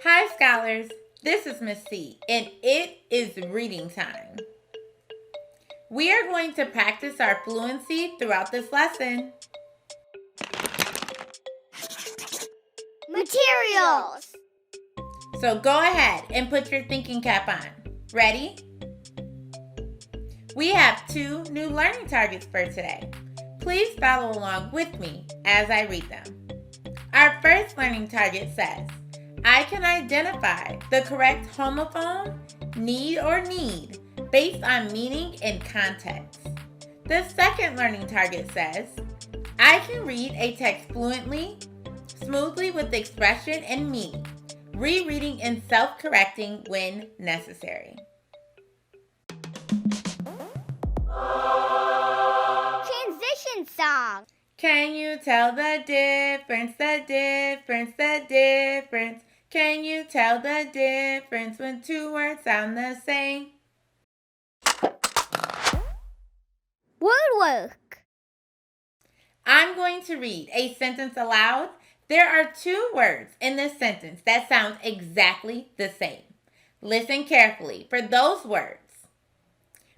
Hi, scholars. This is Miss C, and it is reading time. We are going to practice our fluency throughout this lesson. Materials. So go ahead and put your thinking cap on. Ready? We have 2 new learning targets for today. Please follow along with me as I read them. Our first learning target says, I can identify the correct homophone, need or need, based on meaning and context. The second learning target says, I can read a text fluently, smoothly with expression and meaning, rereading and self-correcting when necessary. Transition song. Can you tell the difference, the difference, the difference? Can you tell the difference when 2 words sound the same? Word work. I'm going to read a sentence aloud. There are 2 words in this sentence that sound exactly the same. Listen carefully for those words.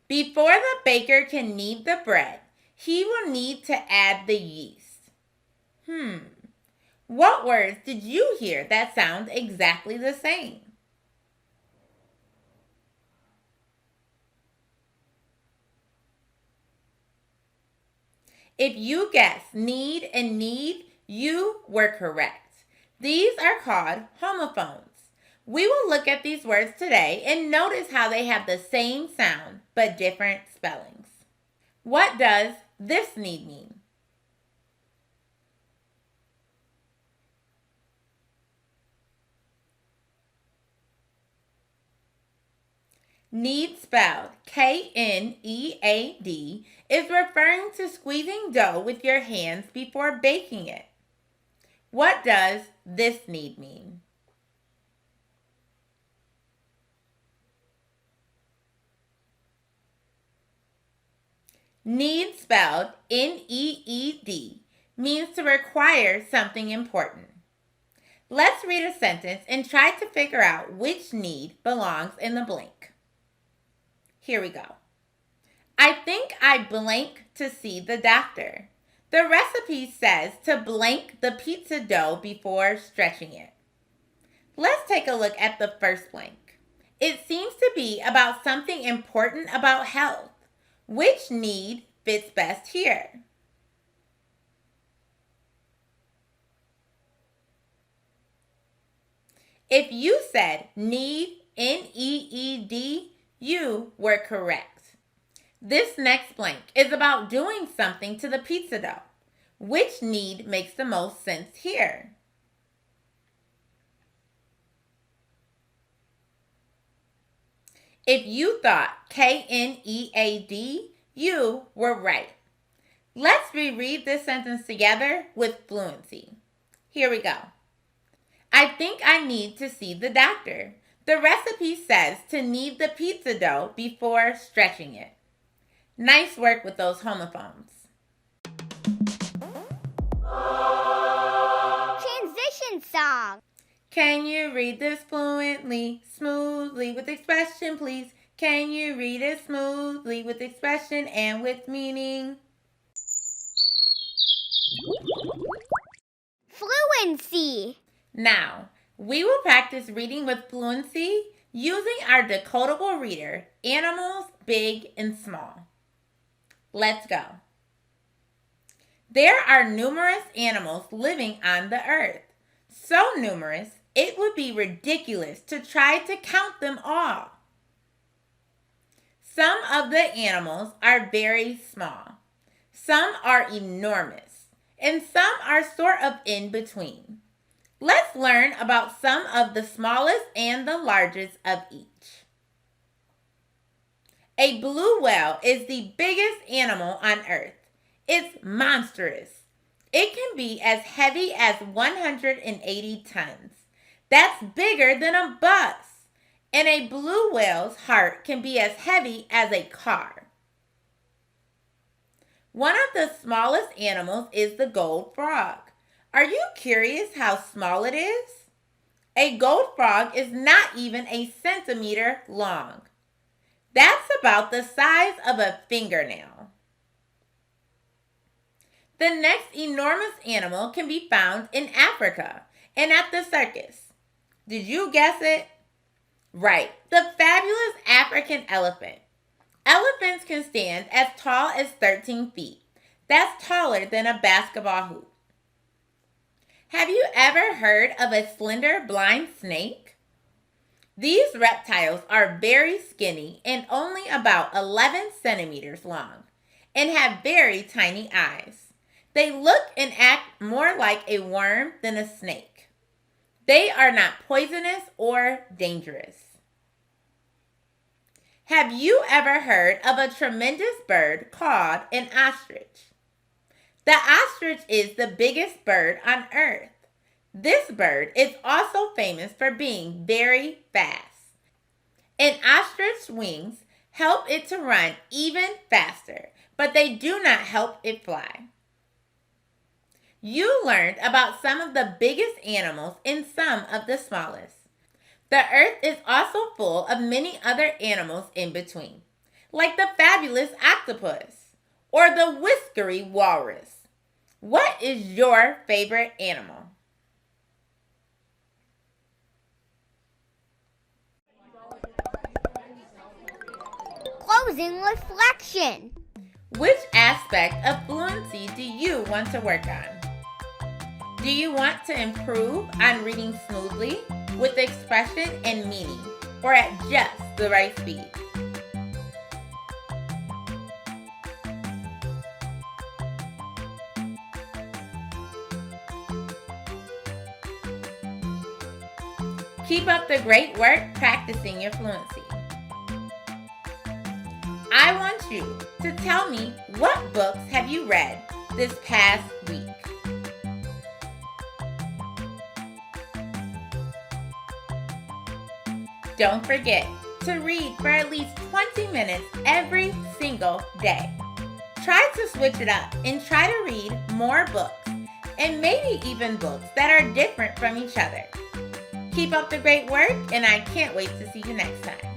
Before the baker can knead the bread, he will need to add the yeast. What words did you hear that sound exactly the same? If you guessed need and need, you were correct. These are called homophones. We will look at these words today and notice how they have the same sound but different spellings. What does this need mean? Knead, spelled K-N-E-A-D, is referring to squeezing dough with your hands before baking it. What does this knead mean? Need, spelled N-E-E-D, means to require something important. Let's read a sentence and try to figure out which need belongs in the blank. Here we go. I think I blank to see the doctor. The recipe says to blank the pizza dough before stretching it. Let's take a look at the first blank. It seems to be about something important about health. Which need fits best here? If you said need, N-E-E-D, you were correct. This next blank is about doing something to the pizza dough. Which need makes the most sense here? If you thought K-N-E-A-D, you were right. Let's reread this sentence together with fluency. Here we go. I think I need to see the doctor. The recipe says to knead the pizza dough before stretching it. Nice work with those homophones. Transition song. Can you read this fluently, smoothly, with expression, please? Can you read it smoothly, with expression and with meaning? Fluency. Now, we will practice reading with fluency using our decodable reader, Animals Big and Small. Let's go. There are numerous animals living on the earth. So numerous, it would be ridiculous to try to count them all. Some of the animals are very small. Some are enormous. And some are sort of in between. Let's learn about some of the smallest and the largest of each. A blue whale is the biggest animal on Earth. It's monstrous. It can be as heavy as 180 tons. That's bigger than a bus. And a blue whale's heart can be as heavy as a car. One of the smallest animals is the gold frog. Are you curious how small it is? A gold frog is not even a centimeter long. That's about the size of a fingernail. The next enormous animal can be found in Africa and at the circus. Did you guess it? Right, the fabulous African elephant. Elephants can stand as tall as 13 feet. That's taller than a basketball hoop. Have you ever heard of a slender blind snake? These reptiles are very skinny and only about 11 centimeters long and have very tiny eyes. They look and act more like a worm than a snake. They are not poisonous or dangerous. Have you ever heard of a tremendous bird called an ostrich? The ostrich is the biggest bird on earth. This bird is also famous for being very fast. An ostrich's wings help it to run even faster, but they do not help it fly. You learned about some of the biggest animals and some of the smallest. The earth is also full of many other animals in between, like the fabulous octopus or the whiskery walrus. What is your favorite animal? Closing reflection. Which aspect of fluency do you want to work on? Do you want to improve on reading smoothly, with expression and meaning, or at just the right speed? Keep up the great work practicing your fluency. I want you to tell me, what books have you read this past week? Don't forget to read for at least 20 minutes every single day. Try to switch it up and try to read more books, and maybe even books that are different from each other. Keep up the great work, and I can't wait to see you next time.